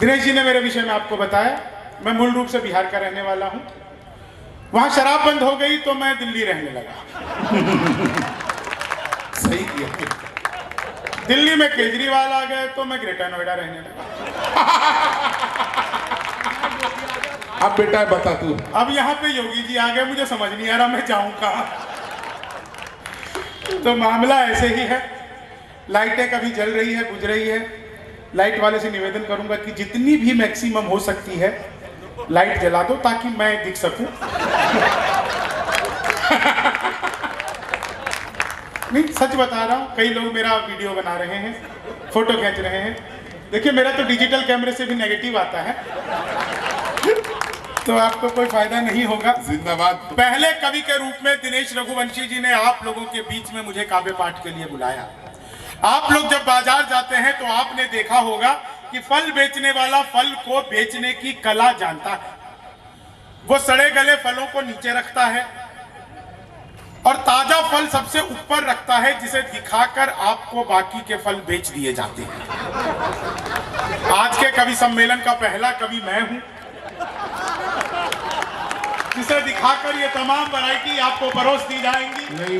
दिनेश जी ने मेरे विषय में आपको बताया, मैं मूल रूप से बिहार का रहने वाला हूं। वहां शराब बंद हो गई तो मैं दिल्ली रहने लगा। सही किया। दिल्ली में केजरीवाल आ गए तो मैं ग्रेटर नोएडा रहने लगा। अब बेटा बता तू। अब यहाँ पे योगी जी आ गए, मुझे समझ नहीं आ रहा मैं जाऊं कहाँ। तो मामला ऐसे ही है, लाइटें कभी जल रही है, बुझ रही है। लाइट वाले से निवेदन करूंगा कि जितनी भी मैक्सिमम हो सकती है लाइट जला दो ताकि मैं दिख सकूं। नहीं, सच बता रहा हूं, कई लोग मेरा वीडियो बना रहे हैं, फोटो खींच रहे हैं। देखिए मेरा तो डिजिटल कैमरे से भी नेगेटिव आता है, तो आपको कोई फायदा नहीं होगा। जिंदाबाद। पहले कवि के रूप में दिनेश रघुवंशी जी ने आप लोगों के बीच में मुझे काव्य पाठ के लिए बुलाया। आप लोग जब बाजार जाते हैं तो आपने देखा होगा कि फल बेचने वाला फल को बेचने की कला जानता है। वो सड़े गले फलों को नीचे रखता है और ताजा फल सबसे ऊपर रखता है, जिसे दिखाकर आपको बाकी के फल बेच दिए जाते हैं। आज के कवि सम्मेलन का पहला कवि मैं हूं, जिसे दिखाकर ये तमाम वैरायटी आपको परोस दी जाएंगी। नहीं,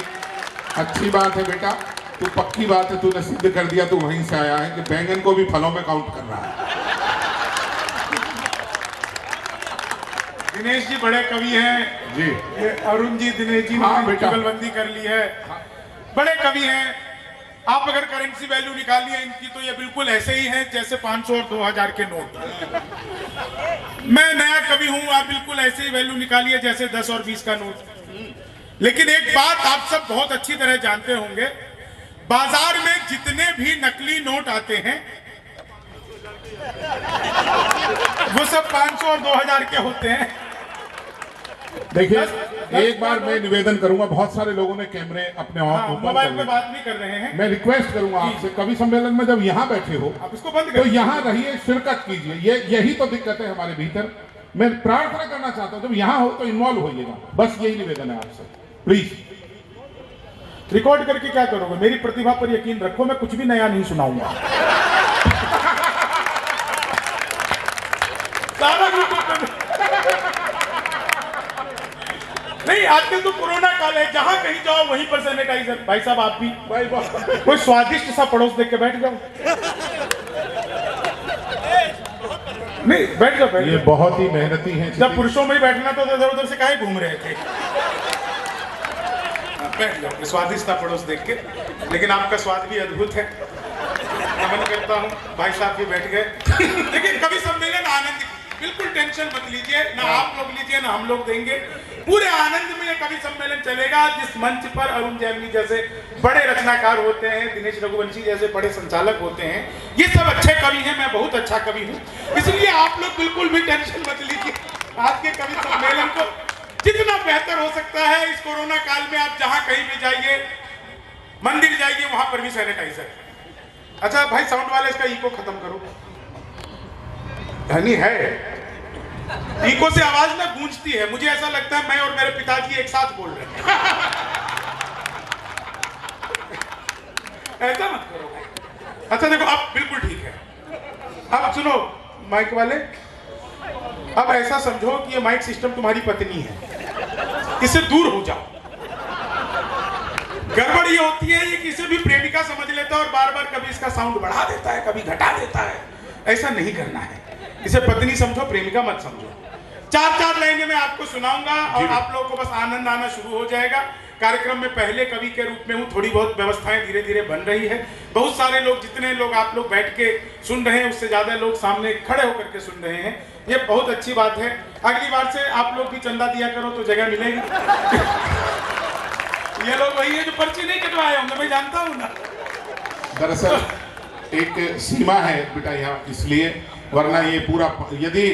अच्छी बात है बेटा, तू पक्की बात है, तूने सिद्ध कर दिया, तू वहीं से आया है कि बैंगन को भी फलों में काउंट कर रहा है। दिनेश जी बड़े कवि हैं जी। ये अरुण जी, दिनेश जी हाँ, ने बेटा। जुगलबंदी कर ली है। बड़े कवि हैं। आप अगर करेंसी वैल्यू निकालिए इनकी तो ये बिल्कुल ऐसे ही है जैसे 500 और 2000 के नोट। मैं नया कवि हूं, आप बिल्कुल ऐसे ही वैल्यू निकालिए जैसे 10 और 20 का नोट। लेकिन एक बात आप सब बहुत अच्छी तरह जानते होंगे, बाजार में जितने भी नकली नोट आते हैं वो सब 500 और 2000 के होते हैं। देखिए, एक बार मैं निवेदन करूंगा, बहुत सारे लोगों ने कैमरे अपने मोबाइल पे बात भी कर रहे हैं। मैं रिक्वेस्ट करूंगा आपसे, कवि सम्मेलन में जब यहाँ बैठे हो आप इसको बंद तो कर यहाँ रहिए, शिरकत कीजिए। यही तो दिक्कत है हमारे भीतर। मैं प्रार्थना करना चाहता हूँ, जब यहाँ हो तो इन्वॉल्व होइएगा, बस यही निवेदन है आपसे, प्लीज। रिकॉर्ड करके क्या करोगे? मेरी प्रतिभा पर यकीन रखो, मैं कुछ भी नया नहीं सुनाऊंगा। नहीं, आजकल तो कोरोना काल है, जहां कहीं जाओ वहीं पर सैनिटाइजर। भाई साहब आप भी कोई स्वादिष्ट सा पड़ोस देख के बैठ जाओ। नहीं, बैठ जाओ, बैठ ये जाओ। बहुत ही मेहनती हैं। जब पुरुषों में ही बैठना तो इधर उधर से काहे घूम रहे थे? बैठ जाओ, स्वादिष्ट था पड़ोस देख के। लेकिन आपका स्वाद भी अद्भुत है, नमन करता हूँ। भाई साहब भी बैठ गए। लेकिन कवि सम्मेलन आनंद, बिल्कुल टेंशन मत लीजिए, ना आप लोग लीजिए ना हम लोग देंगे। पूरे आनंद में कवि सम्मेलन चलेगा। जिस मंच पर अरुण जैमिनी जैसे बड़े रचनाकार होते हैं, दिनेश रघुवंशी जैसे बड़े संचालक होते हैं, ये सब अच्छे कवि हैं, मैं बहुत अच्छा कवि हूँ। इसलिए आप लोग बिल्कुल भी टेंशन मत लीजिए। आज के कवि सम्मेलन को जितना बेहतर हो सकता है, इस कोरोना काल में आप जहां कहीं भी जाइए, मंदिर जाइए, वहां पर भी सैनिटाइजर। अच्छा भाई, साउंड वाले इसका इको खत्म करो। धनी है, इको से आवाज ना गूंजती है। मुझे ऐसा लगता है मैं और मेरे पिताजी एक साथ बोल रहे हैं। ऐसा मत करो भाई। अच्छा देखो, अब बिल्कुल ठीक है। अब सुनो माइक वाले, अब ऐसा समझो कि ये माइक सिस्टम तुम्हारी पत्नी है, इससे दूर हो जाओ। गड़बड़ ये होती है, ये किसी भी प्रेमिका समझ लेता है और बार बार कभी इसका साउंड बढ़ा देता है, कभी घटा देता है। ऐसा नहीं करना है, इसे पत्नी समझो, प्रेमिका मत समझो। 4-4 लाइनें मैं आपको सुनाऊंगा और आप लोगों को बस आनंद आना शुरू हो जाएगा। कार्यक्रम में पहले कवि के रूप में हूँ, थोड़ी बहुत व्यवस्थाएं धीरे धीरे बन रही है। बहुत सारे लोग, जितने लोग आप लोग बैठ के सुन रहे हैं, उससे ज्यादा लोग सामने खड़े होकर के सुन रहे हैं। ये बहुत अच्छी बात है। अगली बार से आप लोग भी चंदा दिया करो तो जगह मिलेगी। ये लोग वही है जो पर्ची नहीं कटवाए होंगे, मैं जानता हूँ ना। दरअसल एक सीमा है बेटा यहाँ, इसलिए, वरना ये पूरा, यदि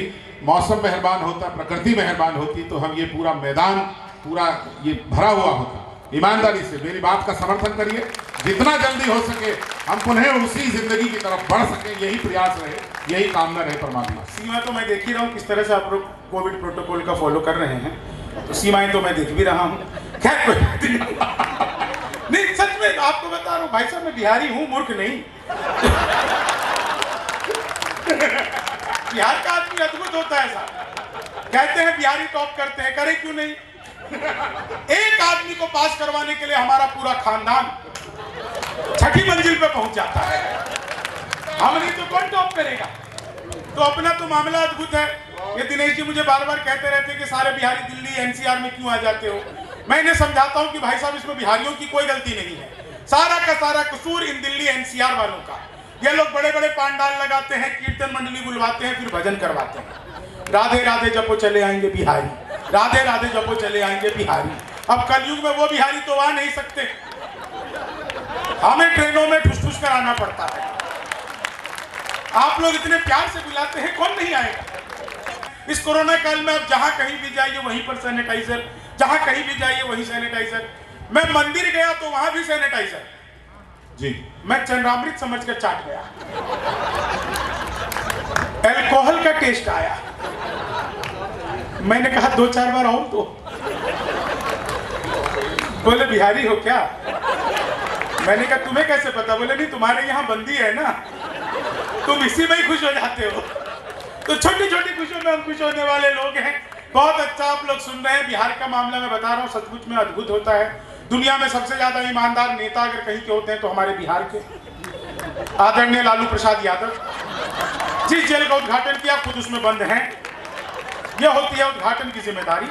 मौसम मेहरबान होता, प्रकृति मेहरबान होती, तो हम ये पूरा मैदान पूरा ये भरा हुआ होता। ईमानदारी से मेरी बात का समर्थन करिए, जितना जल्दी हो सके हम पुनः उसी जिंदगी की तरफ बढ़ सके, यही प्रयास रहे, यही कामना रहे परमात्मा। सीमा तो मैं देख ही रहा हूँ किस तरह से आप लोग कोविड प्रोटोकॉल का फॉलो कर रहे हैं, तो सीमाएं तो मैं देख भी रहा हूँ। खैर कोई बात नहीं, सच में आपको बता रहा हूँ भाई साहब, मैं बिहारी हूँ, मूर्ख नहीं। बिहार का आदमी अद्भुत होता है साहब। कहते हैं बिहारी टॉप करते हैं, करे क्यों नहीं? एक आदमी को पास करवाने के लिए हमारा पूरा खानदान छठी मंजिल पे पहुंच जाता है। हम नहीं तो कौन टॉप करेगा? तो अपना तो मामला अद्भुत है। ये दिनेश जी मुझे बार बार कहते रहते हैं कि सारे बिहारी दिल्ली एनसीआर में क्यों आ जाते हो। मैं इन्हें समझाता हूं कि भाई साहब इसमें बिहारियों की कोई गलती नहीं है, सारा का सारा कसूर इन दिल्ली एनसीआर वालों का। ये लोग बड़े बड़े पांडाल लगाते हैं, कीर्तन मंडली बुलवाते हैं, फिर भजन करवाते हैं, राधे राधे जपो चले आएंगे बिहारी, राधे राधे जपो चले आएंगे बिहारी। अब कलयुग में वो बिहारी तो आ नहीं सकते, हमें ट्रेनों में ठुस ठुस कर आना पड़ता है। आप लोग इतने प्यार से बुलाते हैं, कौन नहीं आएगा? इस कोरोना काल में आप जहां कहीं भी जाइए वहीं पर सैनिटाइजर, जहां कहीं भी जाइए वहीं सैनिटाइजर। मैं मंदिर गया तो वहां भी सैनिटाइजर जी। मैं चंद्रामृत समझकर चाट गया, अल्कोहल का टेस्ट आया। मैंने कहा 2-4 बार और तो। बोले बिहारी हो क्या? मैंने कहा तुम्हें कैसे पता? बोले नहीं तुम्हारे यहाँ बंदी है ना, तुम इसी में ही खुश हो जाते हो। तो छोटी छोटी खुशियों में हम खुश होने वाले लोग हैं। बहुत अच्छा आप लोग सुन रहे हैं। बिहार का मामला मैं बता रहा हूँ, सचमुच में अद्भुत होता है। दुनिया में सबसे ज्यादा ईमानदार नेता अगर कहीं के होते हैं तो हमारे बिहार के आदरणीय लालू प्रसाद यादव। जिस जेल का उद्घाटन किया खुद उसमें बंद हैं, यह होती है उद्घाटन की जिम्मेदारी।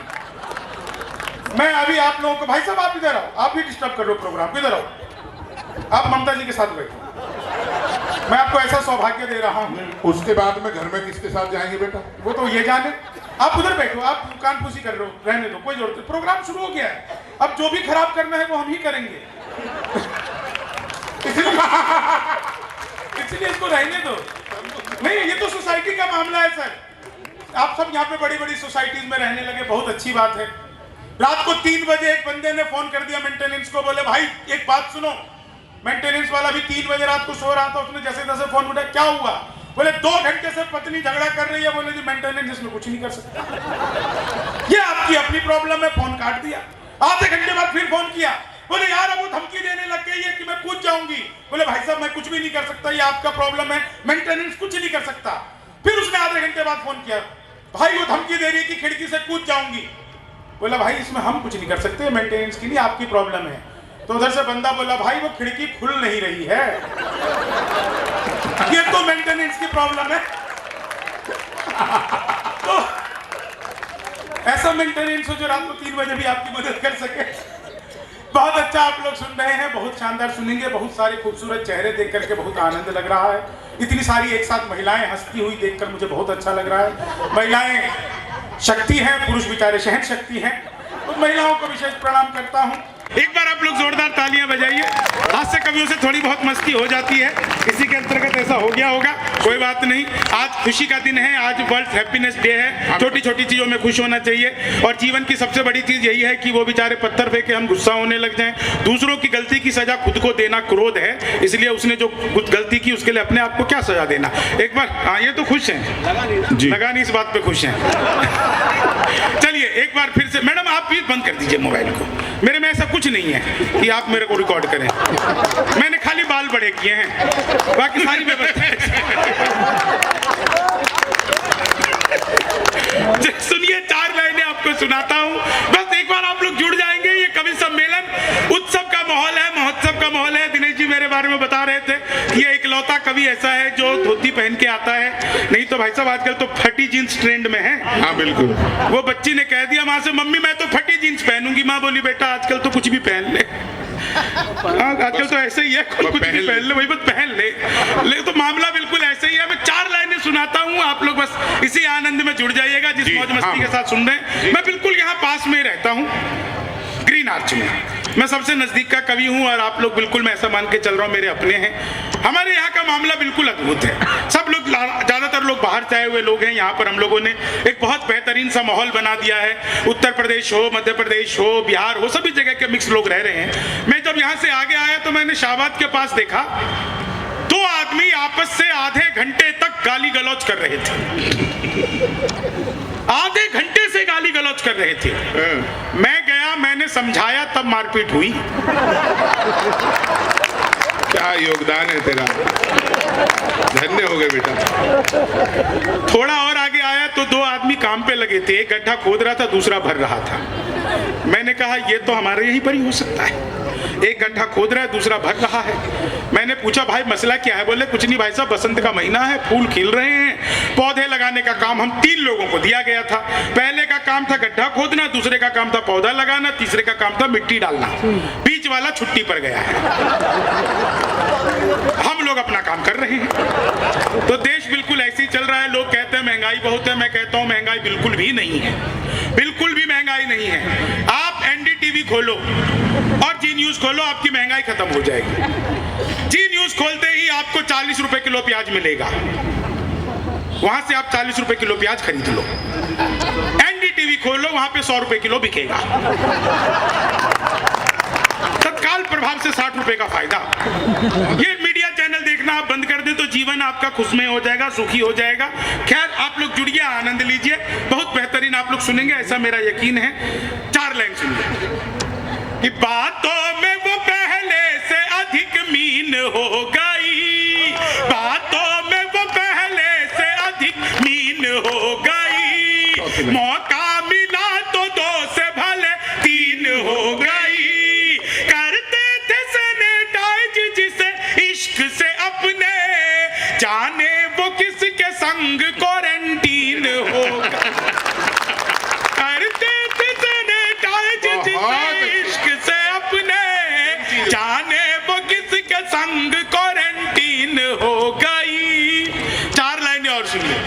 मैं अभी आप लोगों को, भाई साहब आप इधर आओ, आप भी डिस्टर्ब कर रहे हो प्रोग्राम, किधर आओ, आप ममता जी के साथ बैठो। मैं आपको ऐसा सौभाग्य दे रहा हूँ। उसके बाद में घर में किसके साथ जाएंगे बेटा? वो तो ये जाने। आप उधर बैठो, आप कानपूसी कर रहे हो, रहने दो, कोई जरूरत नहीं। प्रोग्राम शुरू हो गया है, अब जो भी खराब करना है वो हम ही करेंगे। इसलिए इसको रहने दो। नहीं, ये तो सोसाइटी का मामला है सर। आप सब यहाँ पे बड़ी बड़ी सोसाइटीज में रहने लगे, बहुत अच्छी बात है। रात को 3 बजे एक बंदे ने फोन कर दिया मेंटेनेंस को, बोले भाई एक बात सुनो। मेंटेनेंस वाला भी 3 बजे रात को सो रहा था, उसने जैसे तैसे फोन उठाया, क्या हुआ? बोले 2 घंटे से पत्नी झगड़ा कर रही है। बोले जी मेंटेनेंस इसमें कुछ नहीं कर सकता, ये आपकी अपनी प्रॉब्लम है। फोन काट दिया। आधे घंटे बाद फिर फोन किया, बोले यार अब वो धमकी देने लग गई है कि मैं कूद जाऊंगी। बोले भाई साहब मैं कुछ भी नहीं कर सकता, ये आपका प्रॉब्लम है, मेंटेनेंस कुछ नहीं कर सकता। फिर उसने आधे घंटे बाद फोन किया, भाई वो धमकी दे रही है कि खिड़की से कूद जाऊंगी। बोला भाई इसमें हम कुछ नहीं कर सकते, मेंटेनेंस की नहीं आपकी प्रॉब्लम है। तो उधर से बंदा बोला भाई वो खिड़की खुल नहीं रही है, ये तो मेंटेनेंस की प्रॉब्लम है। तो ऐसा मेंटेनेंस हो जो रात को 3 बजे भी आपकी मदद कर सके। बहुत अच्छा आप लोग सुन रहे हैं, बहुत शानदार सुनेंगे। बहुत सारे खूबसूरत चेहरे देख करके बहुत आनंद लग रहा है। इतनी सारी एक साथ महिलाएं हंसती हुई देखकर मुझे बहुत अच्छा लग रहा है। महिलाएं शक्ति हैं, पुरुष बेचारे शहन शक्ति हैं। तो महिलाओं को विशेष प्रणाम करता हूं। एक बार आप लोग जोरदार तालियां बजाइए। हास्य कवियों से थोड़ी बहुत मस्ती हो जाती है, इसी के अंतर्गत ऐसा हो गया होगा, कोई बात नहीं। आज खुशी का दिन है, आज वर्ल्ड हैप्पीनेस डे है। छोटी छोटी चीजों में खुश होना चाहिए। और जीवन की सबसे बड़ी चीज यही है कि वो बेचारे पत्थर फेंके हम गुस्सा होने लग जाएं। दूसरों की गलती की सजा खुद को देना क्रोध है, इसलिए उसने जो कुछ गलती की उसके लिए अपने आप को क्या सजा देना। एक बार हाँ, ये तो खुश हैं जी, लगा नहीं इस बात पे खुश हैं। चलिए एक बार फिर से, मैडम आप भी बंद कर दीजिए मोबाइल को। मेरे में ऐसा कुछ नहीं है कि आप मेरे को रिकॉर्ड करें, मैंने खाली बाल बड़े किए हैं, बाकी सारी व्यवस्था। सुनिए 4 लाइनें आपको सुनाता हूं, बस एक बार आप लोग जुड़ जाएंगे। ये कवि सम्मेलन उत्सव का माहौल है, महोत्सव का माहौल है। दिनेश जी मेरे बारे में बता रहे थे कि ये इकलौता कवि ऐसा है जो धोती पहन के आता है, नहीं तो भाई साहब आजकल तो फटी जींस ट्रेंड में है। हाँ बिल्कुल, वो बच्ची ने कह दिया माँ से, मम्मी मैं तो फटी जींस पहनूंगी। माँ बोली बेटा आजकल तो कुछ भी पहन ले, आजकल तो ऐसे ही है, कुछ भी पहन ले, वही बस पहन ले। तो मामला बिल्कुल ऐसे ही है। मैं 4 लाइनें सुनाता हूँ, आप लोग बस इसी आनंद में जुड़ जाइएगा जिस मौज मस्ती के साथ सुन रहे हैं। मैं बिल्कुल यहाँ पास में रहता हूँ, ग्रीन आर्च में। मैं सबसे नजदीक का कवि हूँ और आप लोग बिल्कुल, मैं ऐसा मान के चल रहा हूँ, मेरे अपने हैं। हमारे यहाँ का मामला बिल्कुल अद्भुत है। सब लोग, ज्यादातर लोग बाहर से आए हुए लोग हैं। यहाँ पर हम लोगों ने एक बहुत बेहतरीन सा माहौल बना दिया है। उत्तर प्रदेश हो, मध्य प्रदेश हो, बिहार हो, सभी जगह के मिक्स लोग रह रहे हैं। मैं जब यहाँ से आगे आया तो मैंने शाहबाद के पास देखा, 2 आदमी आपस से आधे घंटे तक गाली गलौज कर रहे थे। आधे घंटे से गाली गलौज कर रहे थे। मैं गया, मैंने समझाया, तब मारपीट हुई। क्या योगदान है तेरा। धन्य हो गए बेटा। थोड़ा और आगे आया तो दो आदमी काम पे लगे थे, एक गड्ढा खोद रहा था, दूसरा भर रहा था। मैंने कहा ये तो हमारे यहीं पर ही हो सकता है, एक गड्ढा खोद रहा है, दूसरा भर रहा है। मैंने पूछा भाई मसला क्या है? बोले कुछ नहीं भाई साहब, बसंत का महीना है, फूल खिल रहे हैं, पौधे लगाने का काम हम 3 लोगों को दिया गया था। पहले का काम था गड्ढा खोदना, दूसरे का काम था पौधा लगाना, तीसरे का काम था मिट्टी डालना। बीच वाला छुट्टी पर गया है, हम लोग अपना काम कर रहे हैं। तो देश बिल्कुल ऐसे ही चल रहा है। लोग कहते हैं महंगाई बहुत है, मैं कहता हूं महंगाई बिल्कुल भी नहीं है, बिल्कुल भी महंगाई नहीं है। आप एनडीटीवी खोलो और जी न्यूज खोलो, आपकी महंगाई खत्म हो जाएगी। जी न्यूज खोलते ही आपको 40 रुपए किलो प्याज मिलेगा, वहां से आप 40 रुपए किलो प्याज खरीद लो। एनडीटीवी खोलो, वहां पे 100 रुपए किलो बिकेगा, तत्काल प्रभाव से 60 रुपए का फायदा। ये मीडिया चैनल देखना आप बंद कर दे तो जीवन आपका खुशमय हो जाएगा, सुखी हो जाएगा। खैर आप लोग जुड़िए, आनंद लीजिए, बहुत बेहतरीन आप लोग सुनेंगे, ऐसा मेरा यकीन है। 4 लाइन सुनिए कि बातों में वो पहले से अधिक मीन हो गई, बातों में वो पहले से अधिक मीन हो गई, मौका मिला तो 2 से भले 3 हो गई, करते थे सैनिटाइज जिसे इश्क से अपने, जाने वो किसके संग क्वारंटीन होगा, करते थे सैनिटाइज जिसे इश्क से अपने, जाने वो किसके संग क्वारंटीन हो गई। 4 लाइनें और सुनिए,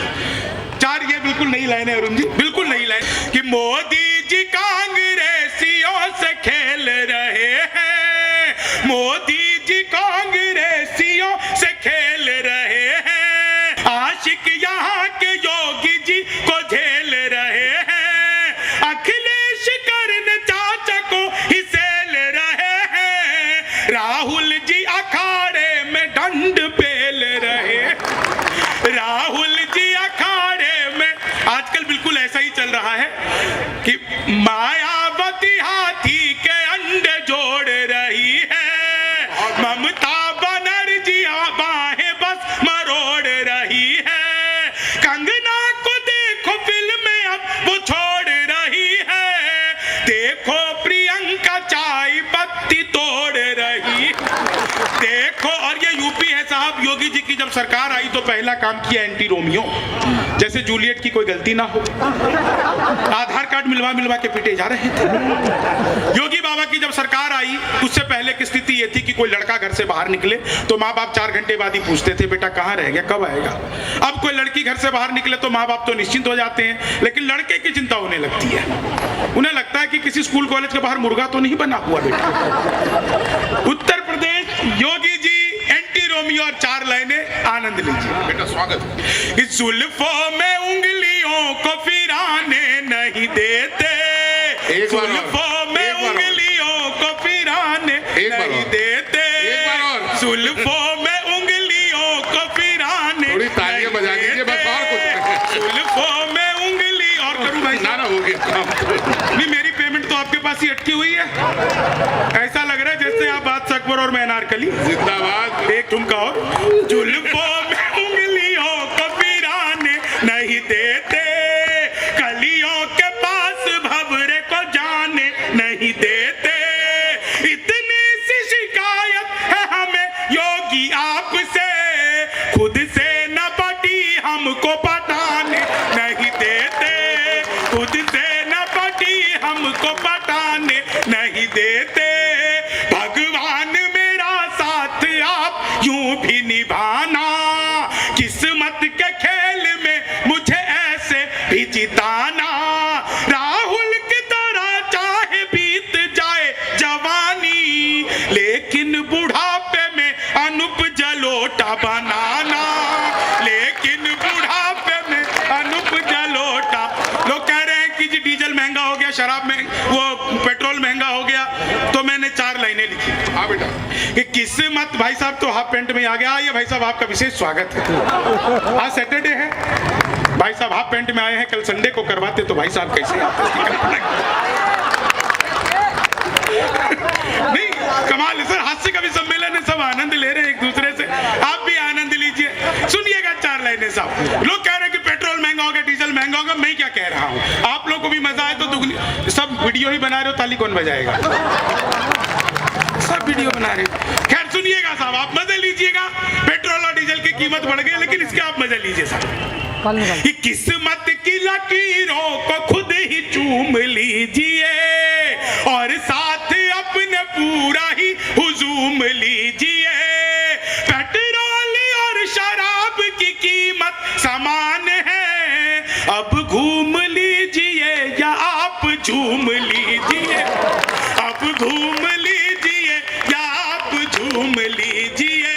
4 ये बिल्कुल नई लाइनें अरुण जी, बिल्कुल नई लाइन कि मोदी जी कांग्रेसियों से खेल रहे हैं, मोदी जी कांग्रेसियों से खेल रहे हैं, आशिक यहाँ के योगी जी को झेल रहे हैं, अखिलेश करन चाचा को ही सेल रहे हैं, राहुल जी अखाड़े में दंड पेल रहे, राहुल जी अखाड़े में। आजकल बिल्कुल ऐसा ही चल रहा है कि मायावती हाथी के अंडे जोड़ रही है, ममता बनर्जी बाहें बस मरोड़ रही है, कंगना को देखो फिल्म में अब वो छोड़ रही है, देखो प्रियंका चाय पत्ती तोड़ रही, देखो। और ये यूपी है साहब, योगी जी की जब सरकार आई तो पहला काम किया एंटी रोमियो, जैसे जूलियट की कोई गलती ना हो, आधार कार्ड मिलवा के पीटे जा रहे थे। योगी बाबा की जब सरकार आई उससे पहले की स्थिति ये थी कि कोई लड़का घर से बाहर निकले तो माँ बाप 4 घंटे बाद ही पूछते थे बेटा कहाँ रह गया, कब आएगा। अब कोई लड़की घर से बाहर निकले तो माँ बाप तो निश्चिंत हो जाते हैं, लेकिन लड़के की चिंता होने लगती है, उन्हें लगता है कि किसी स्कूल कॉलेज के बाहर मुर्गा तो नहीं बना हुआ बेटा। उत्तर प्रदेश योगी जी एंटी रोमियो और 4 लाइनें आनंद लीजिए बेटा, स्वागत। इस जुल्फों में उंगलियों को फिराने नहीं देते, जुल्फों में उंगलियों को फिराने नहीं देते, जुल्फों में उंगलियों को फिराने, थोड़ी तालियां बजा दीजिए बस, और कुछ जुल्फों में उंगली और करूं भाई ना हो गया। नहीं, मेरी पेमेंट तो आपके पास ही अटकी हुई है, ऐसा लग रहा है जैसे आप बादशाह अकबर और मैं अनारकली। जिंदाबाद। एक ठुमका और, जुल्फों में उंगलियों को फिराने नहीं देते, कलियों के पास भंवरे को जाने नहीं देते, इतनी सी शिकायत है हमें योगी आपसे, खुद से न पटी हमको पटाने नहीं देते, खुद से न पटी हमको पटाने नहीं देते, भगवान मेरा साथ आप यूं भी निभाना, किस्मत के खेल में मुझे ऐसे भी जिताना, राहुल की तरह चाहे बीत जाए जवानी, लेकिन बुढ़ापे में अनुप जलोटा बनाना, लेकिन बुढ़ापे में अनुप जलोटा। लोग कह रहे हैं कि जी डीजल महंगा हो गया, शराब में वो पेट्रोल महंगा हो गया, तो मैंने 4 लाइनें लिखी। हाँ बेटा, कि किस्मत, भाई साहब तो हाफ पैंट में आ गया। आइए भाई साहब, आपका विशेष स्वागत है। आज सैटरडे है, भाई साहब हाफ पैंट में आए हैं, कल संडे को करवाते तो भाई साहब कैसे आते, इसकी कल्पना नहीं, कमाल है सर, हास्य कवि सम्मेलन है, सब आनंद ले रहे हैं एक दूसरे से, आप भी आनंद लीजिए। लीजिए। सुनिएगा 4 लाइनें साहब। लोग कह रहे हैं कि पेट्रोल महंगा होगा, डीजल महंगा होगा, मैं क्या कह रहा हूँ, आप लोग को भी मजा आए तो दुगनी। सब वीडियो ही बना रहे हो, ताली कौन बजाएगा? सब वीडियो बना रहे हो। खैर सुनिएगा साहब, आप मजे लीजिएगा। पेट्रोल और डीजल की कीमत बढ़ गई, लेकिन इसके आप मजे लीजिए साहब। किस्मत की लकीरों को खुद ही चूम लीजिए और साथ अपने पूरा ही हुजूम लीजिए। पेट्रोल और शराब की कीमत समान है, अब घूम लीजिए या आप झूम लीजिए। अब घूम लीजिए या आप झूम लीजिए।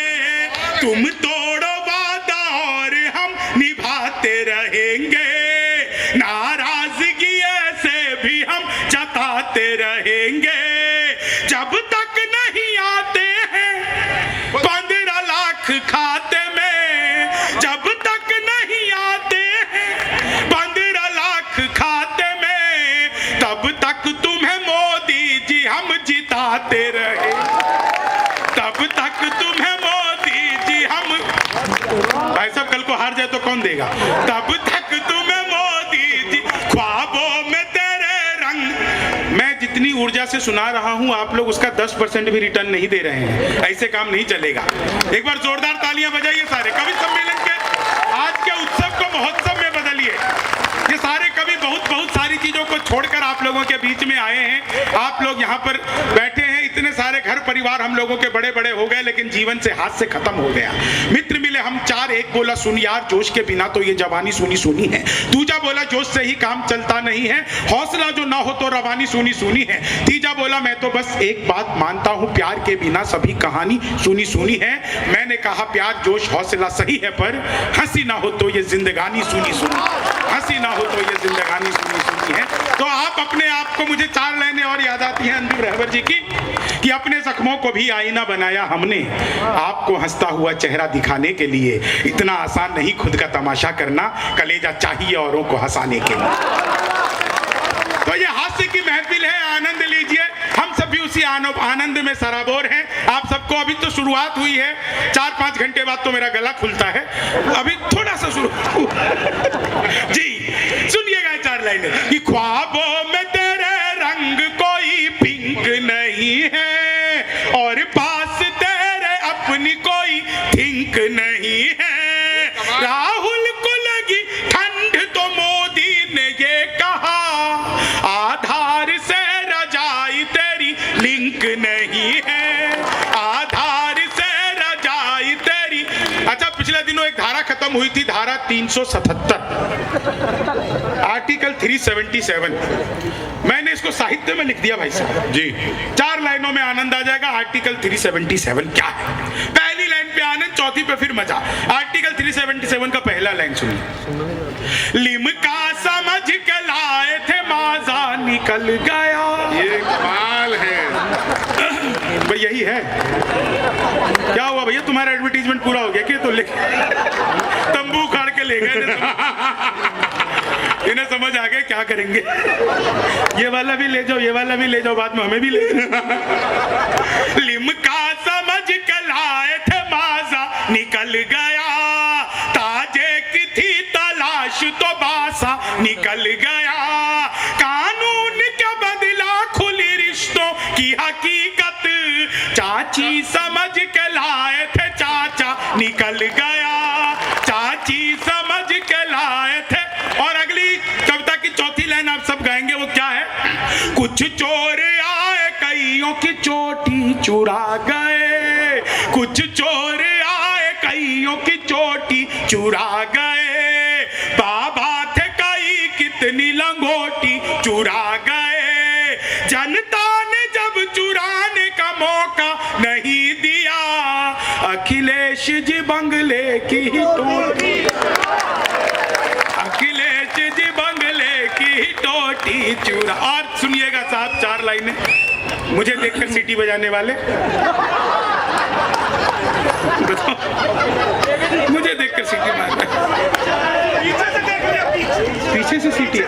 तुम तोड़ो वादा और हम निभाते रहेंगे, नाराजगी ऐसे भी हम जताते रहेंगे। जब तक नहीं आते हैं 15 लाख खाते में, जब तक नहीं आते हैं 15 लाख खाते में, तब तक तुम्हें मोदी जी हम जिताते रहे। तब तक तुम्हें मोदी जी हम, भाई साहब कल को हार जाए तो कौन देगा? तब तक तुम्हें मोदी जी ख्वाबों में तेरे रंग। मैं जितनी ऊर्जा से सुना रहा हूं, आप लोग उसका 10% भी रिटर्न नहीं दे रहे हैं। ऐसे काम नहीं चलेगा। एक बार जोरदार तालियां बजाइए सारे। कवि सम्मेलन के आज के उत्सव को महोत्सव में बदलिए। ये सारे कवि बहुत सारी चीजों को छोड़कर आप लोगों के बीच में आए हैं। आप लोग यहाँ पर बैठे हैं, इतने सारे घर परिवार हम लोगों के बड़े बड़े हो गए, लेकिन जीवन से हाथ से खत्म हो गया। मित्र मिले हम 4, एक बोला सुन यार जोश के बिना तो ये जवानी सुनी सुनी है। दूजा बोला जोश से ही काम चलता नहीं है, हौसला जो ना हो तो रवानी सुनी सुनी है। तीजा बोला मैं तो बस एक बात मानता हूँ, प्यार के बिना सभी कहानी सुनी सुनी है। मैंने कहा प्यार जोश हौसला सही है, पर हंसी ना हो तो ये जिंदगानी सुनी सुनी, हंसी ना हो तो ये जिंदगानी सुनी सुनी है। तो आप अपने आप को, मुझे 4 लाइनें और याद आती हैं अंजुम रहबर जी की, कि अपने जख्मों को भी आईना बनाया हमने, आपको हंसता हुआ चेहरा दिखाने के लिए। इतना आसान नहीं खुद का तमाशा करना, कलेजा चाहिए औरों को हंसाने के लिए। तो ये हास्य की महफिल है, आनंद लीजिए। हम सब भी उसी आनंद में सराबोर हैं। आप सबको अभी तो शुरुआत हुई है, 4-5 घंटे बाद तो मेरा गला खुलता है, अभी थोड़ा सा शुरू जी। सुनिएगा 4 लाइनें कि ख्वाबों में तेरे रंग कोई पिंक नहीं है और पास तेरे अपनी कोई थिंक नहीं है। राहुल को लगी ठंड तो मोदी ने ये कहा, आधार से रजाई तेरी लिंक नहीं है, आधार से रजाई तेरी। अच्छा, पिछले दिनों एक धारा खत्म हुई थी, धारा 377, आर्टिकल 377। मैंने इसको साहित्य में लिख दिया भाई साहब जी। 4 लाइनों में आनंद आ जाएगा। आर्टिकल 377 क्या है? पहली लाइन पे आनंद, चौथी पे फिर मजा। आर्टिकल 377 का पहला लाइन सुनिए। लिमका समझ के लाए थे माजा निकल गया। ये कमाल है भाई, यही है। क्या हुआ भैया, तुम्हारा एडवर्टीजमेंट पूरा हो गया कि? तो ले तंबू उखाड़ के ले गए, इन्हें समझ आ गया क्या करेंगे। ये वाला भी ले जाओ, ये वाला भी ले जाओ, बाद में हमें भी ले जाओ। लिमका समझ के लाए थे माजा निकल गया, ताजे की थी तलाश तो बासा निकल गया। कानून क्या बदला खुली रिश्तों की हकीकत, चाची समझ के लाए थे चाचा निकल गया, चाची समझ के लाए थे। और अगली कविता की चौथी लाइन आप सब गाएंगे, वो क्या है? कुछ चोर आए कईयों की चोटी चुरा गए, कुछ चोर आए कईयों की चोटी चुरा गए, बाबा थे कई कितनी लंगोटी चुरा गए। जनता ने जब चुराने का मौका नहीं दिया, अखिलेश जी बंगले की टोटी, अखिलेश जी बंगले की टोटी चुरा। और सुनिएगा साहब 4 लाइनें, मुझे देखकर सीटी बजाने वाले, मुझे देखकर सीटी मारते, पीछे से सीटी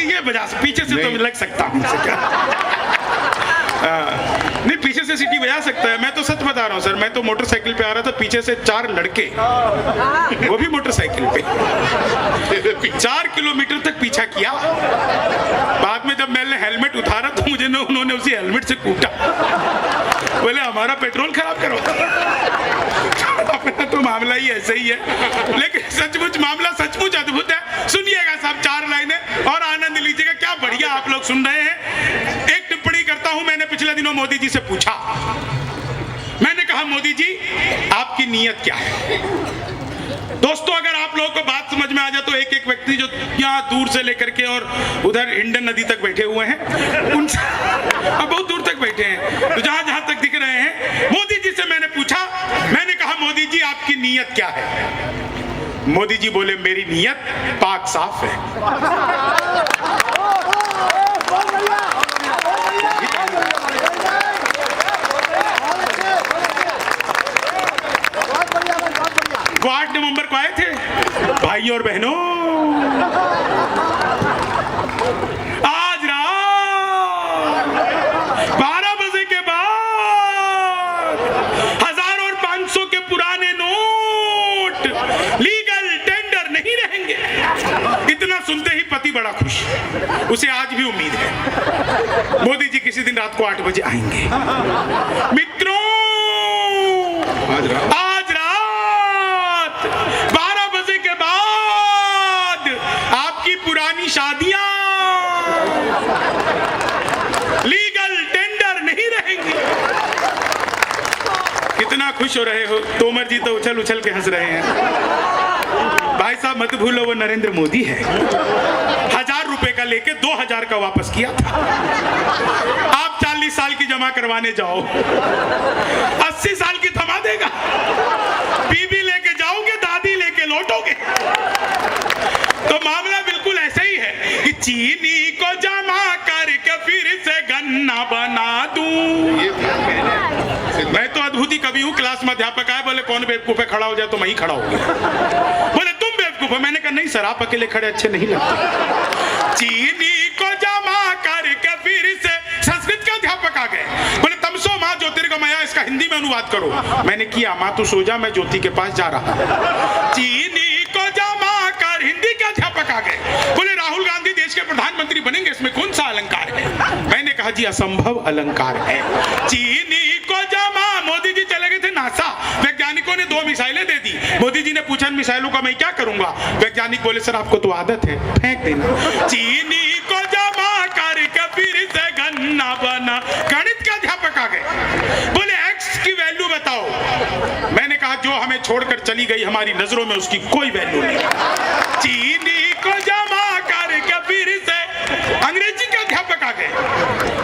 ये बजा, पीछे से तो लग सकता हूँ, नहीं पीछे से से सीटी बजा सकता है। मैं तो सच बता रहा हूँ सर, मैं तो मोटरसाइकिल पे आ रहा था, पीछे से 4 लड़के, वो भी मोटरसाइकिल पे 4 किलोमीटर तक पीछा किया। बाद में जब मैंने हेलमेट उतारा तो मुझे उन्होंने उसी हेलमेट से कूटा, बोले हमारा पेट्रोल खराब करो। अपना तो मामला ही ऐसे ही है, लेकिन सचमुच मामला सचमुच अद्भुत है। सुनिएगा साहब 4 लाइनें और आनंद लीजिएगा, क्या बढ़िया आप लोग सुन रहे हैं। एक टिप्पणी करता हूं, मैंने पिछले दिनों मोदी जी से पूछा, मैंने कहा मोदी जी आपकी नीयत क्या है। दोस्तों अगर आप लोगों को बात समझ में आ जाए तो एक एक व्यक्ति जो यहाँ दूर से लेकर के और उधर हिंडन नदी तक बैठे हुए हैं, उनसे अब बहुत दूर तक बैठे हैं, तो जहां जहां तक दिख रहे हैं, मोदी जी से मैंने पूछा, मैंने कहा मोदी जी आपकी नीयत क्या है। मोदी जी बोले मेरी नीयत पाक साफ है। वार्ड नवंबर को आए थे भाई और बहनों, आज रात 12 बजे के बाद 1000 और 500 के पुराने नोट लीगल टेंडर नहीं रहेंगे। इतना सुनते ही पति बड़ा खुश, उसे आज भी उम्मीद है मोदी जी किसी दिन रात को 8 बजे आएंगे। मित्रों आज रात 12 बजे के बाद आपकी पुरानी शादियां लीगल टेंडर नहीं रहेंगी। कितना खुश हो रहे हो। तोमर जी तो उछल उछल के हंस रहे हैं। भाई साहब मत भूलो वो नरेंद्र मोदी है। 1000 रुपए का लेके 2000 का वापस किया था। आप 40 साल की जमा करवाने जाओ, 80 साल की थमा देगा। बीबी लेके जाओगे, दादी लेके लौटोगे। तो मामला बिल्कुल ऐसा ही है कि चीनी को जमा करके फिर से गन्ना बना दूं। मैं तो अद्भुत ही कवि हूँ। क्लास में अध्यापक आए, बोले कौन बेवकूफ है, खड़ा हो जाए तो मैं ही खड़ा हो गया। बोले तुम बेवकूफ हो। मैंने कहा नहीं सर, आप अकेले खड़े अच्छे नहीं लगते। चीनी को जमा करके फिर से, संस्कृत के अध्यापक आ गए, बोले तमसो माँ ज्योतिर्गमया, इसका हिंदी में अनुवाद करो। मैंने किया, माँ तू सो जा, मैं ज्योति के पास जा रहा हूँ। चीनी को जमा कर, हिंदी के अध्यापक आ गए, बोले राहुल गांधी देश के प्रधानमंत्री बनेंगे, इसमें कौन सा अलंकार है। मैंने कहा जी असंभव अलंकार है। चीनी को जमा, मोदी जी चले गए थे नासा, वैज्ञानिकों ने 2 मिसाइलें दे दी। मोदी जी ने पूछा मिसाइलों का मैं क्या करूंगा। वैज्ञानिक बोले सर आपको तो आदत है, फेंक देना। चीनी को जमा करके फिर से गन्ना बना। गणित के अध्यापक आ गए, बोले एक्स की वैल्यू बताओ। मैंने कहा जो हमें छोड़कर चली गई हमारी नजरों में उसकी कोई वैल्यू नहीं। चीनी को जमा करके फिर से, अंग्रेजी के अध्यापक आ गए,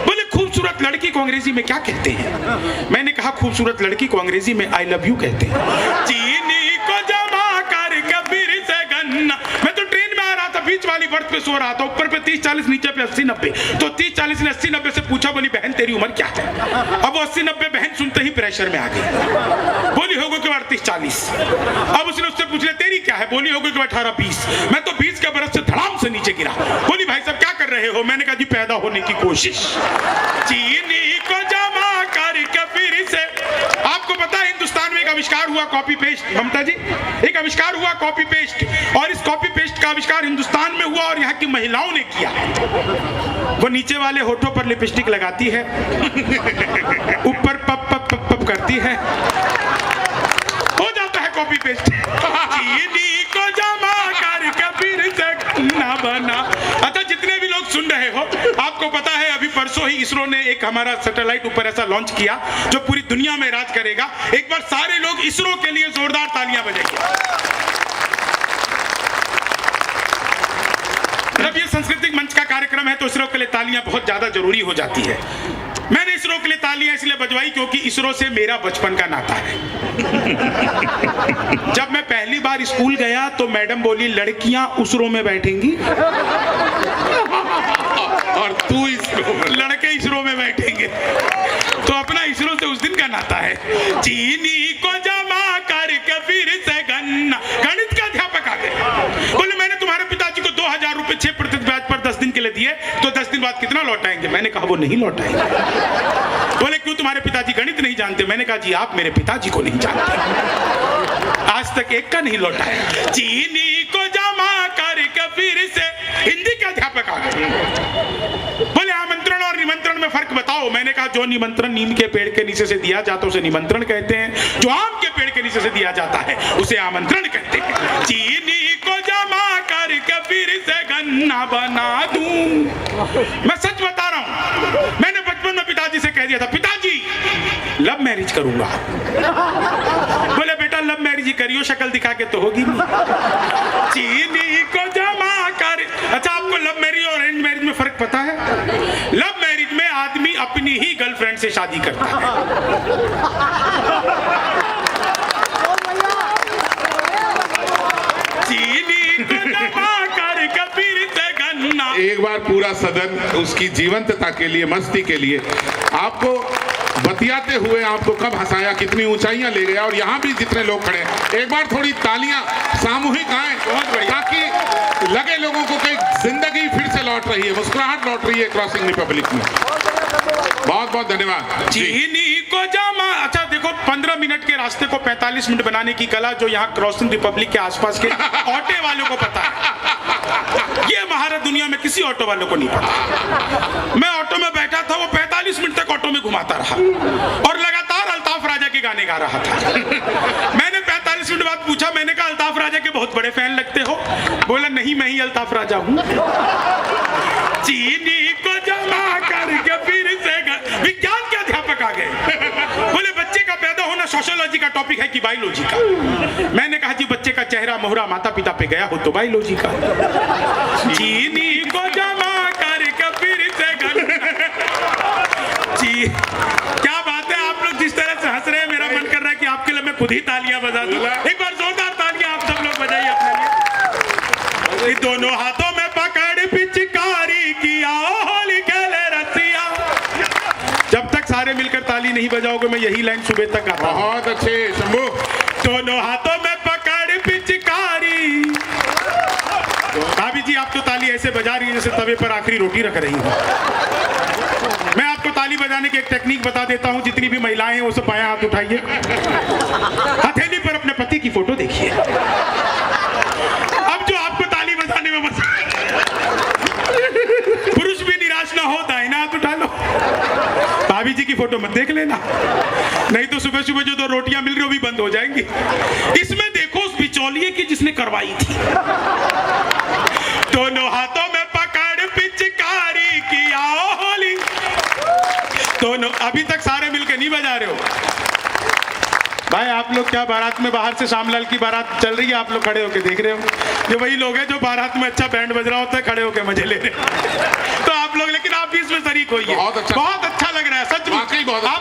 बोले खूबसूरत लड़की को अंग्रेजी में क्या कहते हैं। मैंने कहा खूबसूरत लड़की को अंग्रेजी में आई लव यू कहते हैं। चीनी को जमा करके फिर से गन्ना। मैं तो ट्रेन में आ रहा था, बीच वाली बर्थ पे सो रहा था, ऊपर पे 30-40, नीचे पे 80-90। तो 30-40 ने 80-90 से पूछा, बोली बहन तेरी उम्र क्या है। अब वो 80-90 बहन सुनते ही प्रेशर में आ गई, बोली होगा कि 38-40। अब उसने उससे पूछ लिया तेरी क्या है, बोली होगा कि 18-20। मैं तो 20 के बरस से धड़ाम से नीचे गिरा। बोली भाई साहब क्या कर रहे हो। मैंने कहा जी पैदा होने की कोशिश। चीनी को जमा करके फिर से, आपको पता है हिंदुस्तान में एक आविष्कार हुआ कॉपी पेस्ट, ममता जी, एक आविष्कार हुआ कॉपी पेस्ट, और इस कॉपी पेस्ट का आविष्कार हिंदुस्तान में हुआ और यहाँ की महिलाओं ने किया। वो नीचे वाले होठों पर लिपस्टिक लगाती है, ऊपर पप पप पप पप करती है, हो जाता है कॉपी पेस्ट। चीनी को जमा करके फिर से ना बना। अच्छा जितने भी लोग सुन रहे हो, आपको पता है अभी परसों ही इसरो ने एक हमारा सैटेलाइट ऊपर ऐसा लॉन्च किया जो पूरी दुनिया में राज करेगा। एक बार सारे लोग इसरो के लिए जोरदार तालियां बजाइए। जब ये सांस्कृतिक मंच का कार्यक्रम है तो इसरो के लिए तालियां बहुत ज्यादा जरूरी हो जाती है। मैंने इसरो के लिए तालियां इसलिए बजवाई क्योंकि इसरो से मेरा बचपन का नाता है। जब मैं पहली बार स्कूल गया तो मैडम बोली लड़कियां उसरो में बैठेंगी और तू इसरो, लड़के इसरो में बैठेंगे। तो अपना इसरो से उस दिन का नाता है। चीनी को जमा करके फिर से गन्ना। गणित के अध्यापक आ गए, बोले मैंने तुम्हारे पिताजी को 2000 रुपए 6% ब्याज पर 10 दिन के लिए दिए, तो 10 दिन बाद कितना लौटाएंगे। मैंने कहा वो नहीं लौटाएंगे। बोले क्यों, तुम्हारे पिताजी गणित नहीं जानते? मैंने कहा जी आप मेरे पिताजी को नहीं जानते, आज तक एक का नहीं लौटाया। चीनी को जमा करके फिर से हिंदी के अध्यापक आ गए। बोले आमंत्रण और निमंत्रण में फर्क बताओ। मैंने कहा जो निमंत्रण नीम के पेड़ के नीचे से दिया जाता है उसे निमंत्रण कहते हैं, जो आम के पेड़ के नीचे से दिया जाता है उसे आमंत्रण कहते हैं। चीनी को जमा करके फिर से गन्ना बना दूं। मैं सच बता रहा हूं, मैंने बचपन में पिताजी से कह दिया था पिताजी लव मैरिज करूंगा। बोले बेटा लव मैरिज ही करियो, शक्ल दिखा के तो होगी नहीं। चीनी को जमा कर। अच्छा आपको लव मैरिज और अरेंज मैरिज में फर्क पता है? लव मैरिज में आदमी अपनी ही गर्लफ्रेंड से शादी करता है, चीनी को जमा कर कबीर से गन्ना। एक बार पूरा सदन उसकी जीवंतता के लिए, मस्ती के लिए आपको बतियाते हुए आपको कब हंसाया, कितनी ऊंचाइयां ले गया। और यहाँ भी जितने लोग खड़े हैं एक बार थोड़ी तालियां सामूहिक आए, ताकि लगे लोगों को कि जिंदगी फिर से लौट रही है, मुस्कुराहट लौट रही है क्रॉसिंग रिपब्लिक में। बहुत बहुत धन्यवाद। चीनी को जमा। अच्छा देखो 15 मिनट के रास्ते को 45 मिनट बनाने की कला जो यहाँ क्रॉसिंग रिपब्लिक के आसपास के ऑटो वालों को पता है, ये महारत दुनिया में किसी ऑटो वालों को नहीं पता। मैं ऑटो में बैठा था, वो 45 मिनट तक ऑटो में घुमाता रहा और लगातार अल्ताफ राजा के गाने गा रहा था। मैंने 45 मिनट बाद पूछा, मैंने कहा अल्ताफ राजा के बहुत बड़े फैन लगते हो? बोला नहीं मैं ही अल्ताफ राजा हूँ। चीनी को जमा करके फिर से विज्ञान के अध्यापक आ गए। बोले बच्चे का पैदा होना सोशियोलॉजी का टॉपिक है कि बायोलॉजी का? मैंने कहा जी बच्चे का चेहरा मोहरा माता पिता पे गया हो तो बायोलॉजी का। चीनी को जमा करके फिर से क्या बात है, आप लोग जिस तरह से हंस रहे हैं मेरा मन कर रहा है कि आपके लिए मैं खुद ही तालियां बजा दूं। एक बार जोरदार तालियां आप सब लोग बजाइए अपने लिए। दोनों हाथों में पकड़ पिचकारी किया होली खेले रसिया। जब तक सारे मिलकर ताली नहीं बजाओगे मैं यही लाइन सुबह तक गाता हूं। बहुत अच्छे शंभू। दोनों हाथों में पकड़ पिचकारी। भाभी जी आप तो ताली ऐसे बजा रही है जैसे तवे पर आखिरी रोटी रख रही है। मैं आपको ताली बजाने की एक टेक्निक बता देता हूं, जितनी भी महिलाएं हैं वो सब बायां हाथ उठाइए, हथेली पर अपने पति की फोटो देखिए। अब जो आपको ताली बजाने में मजा, पुरुष भी निराश ना हो, दाहिना हाथ उठा लो। भाभी जी की फोटो मत देख लेना, नहीं तो सुबह सुबह जो 2 रोटियां मिल रही वो भी बंद हो जाएंगी। इसमें देखो उस बिचौलिए की जिसने करवाई थी। दोनों हाथों में पकड़ पिचकारी किया होली। दोनों अभी तक सारे मिलकर नहीं बजा रहे हो भाई। आप लोग क्या बारात में, बाहर से श्यामलाल की बारात चल रही है, आप लोग खड़े होकर देख रहे हो। ये वही लोग हैं जो बारात में अच्छा बैंड बज रहा होता है खड़े होकर मजे ले रहे हैं। तो आप लोग, लेकिन आप भी इसमें शरीक होइए। बहुत अच्छा लग रहा है सच में। आप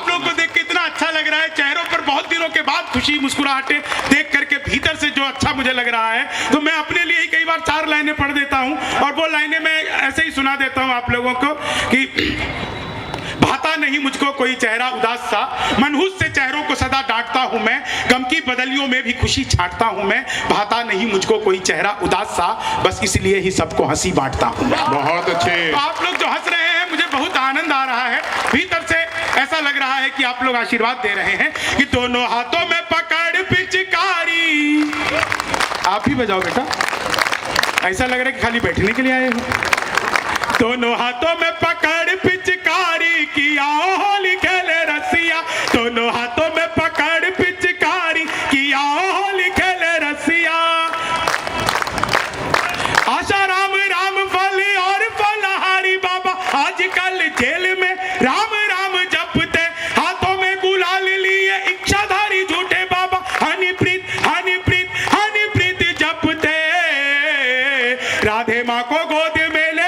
लोग को देख के इतना अच्छा लग रहा है, चेहरों पर बहुत दिनों के बाद खुशी मुस्कुराहटें देख करके भीतर से जो अच्छा मुझे लग रहा है। तो मैं अपने लिए ही कई बार 4 लाइनें पढ़ देता हूँ और वो लाइनें मैं ऐसे ही सुना देता हूँ आप लोगों को कि भाता नहीं मुझको कोई चेहरा उदास सा, मनहूस से चेहरों को सदा डांटता हूं मैं, गम की बदलियों में भी खुशी छांटता हूं मैं। भाता नहीं मुझको कोई चेहरा उदास सा, बस इसलिए ही सबको हंसी बांटता हूं। बहुत अच्छे। तो आप लोग जो हंस रहे हैं मुझे बहुत आनंद आ रहा है, भीतर से ऐसा लग रहा है कि आप लोग आशीर्वाद दे रहे हैं कि दोनों हाथों में पकड़ पिचकारी। आप ही बजाओ बेटा, ऐसा लग रहा है कि खाली बैठने के लिए आए हो। दोनों हाथों में पकड़ पिचकारी किया होली खेले रसिया। दोनों हाथों में पकड़ पिचकारी किया होली खेले रसिया। आशा राम राम फल और फलहारी बाबा आजकल जेल में राम राम जपते, हाथों में गुलाल लिए इच्छाधारी झूठे बाबा हनी प्रीत हनी प्रीत हनी प्रीत जपते। राधे माँ को गोद में ले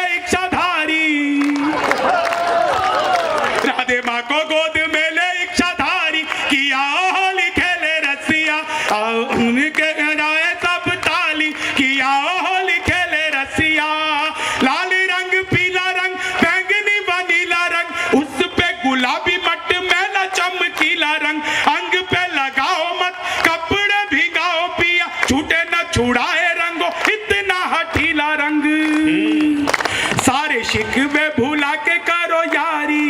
माँ को गोद में ले इच्छाधारी किया होली खेले रसिया। उनके गाए सब ताली किया होली खेले रसिया। लाल रंग पीला रंग बैंगनी वनीला रंग, उस पे गुलाबी मट मैला चमकीला रंग। अंग पे लगाओ मत कपड़े भिगाओ पिया, छूटे न छुड़ाए रंगो इतना हठीला रंग। सारे शिकवे भुला के करो यारी।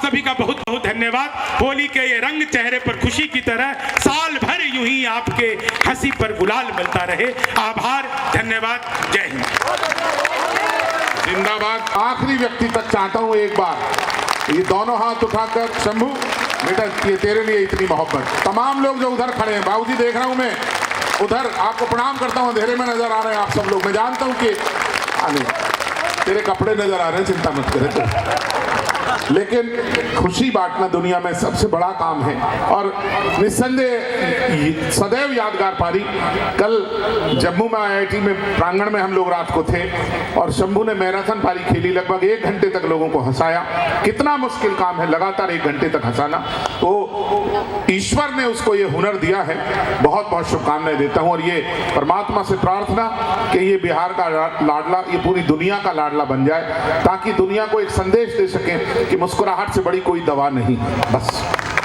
सभी का बहुत बहुत धन्यवाद। होली के ये रंग चेहरे पर खुशी की तरह साल भर यूं ही आपके हंसी पर गुलाल मिलता रहे। आभार, धन्यवाद, जय हिंद। जिंदाबाद। आखिरी व्यक्ति तक चाहता हूं एक बार ये दोनों हाथ उठाकर, शंभू बेटा ये तेरे लिए इतनी मोहब्बत। तमाम लोग जो उधर खड़े हैं, बाबूजी देख रहा हूं मैं उधर, आपको प्रणाम करता हूं, अंधेरे में नजर आ रहे हैं आप सब लोग, मैं जानता हूं कि तेरे कपड़े नजर आ रहे हैं, चिंता मत करे। लेकिन खुशी बांटना दुनिया में सबसे बड़ा काम है और निस्संदेह सदैव यादगार पारी। कल जम्मू में IIT में प्रांगण में हम लोग रात को थे और शंभू ने मैराथन पारी खेली, लगभग 1 घंटे तक लोगों को हंसाया। कितना मुश्किल काम है लगातार 1 घंटे तक हंसाना, तो ईश्वर ने उसको ये हुनर दिया है। बहुत बहुत शुभकामनाएं देता हूँ और ये परमात्मा से प्रार्थना कि ये बिहार का लाडला, ये पूरी दुनिया का लाडला बन जाए, ताकि दुनिया को एक संदेश दे सके कि मुस्कुराहट से बड़ी कोई दवा नहीं। बस।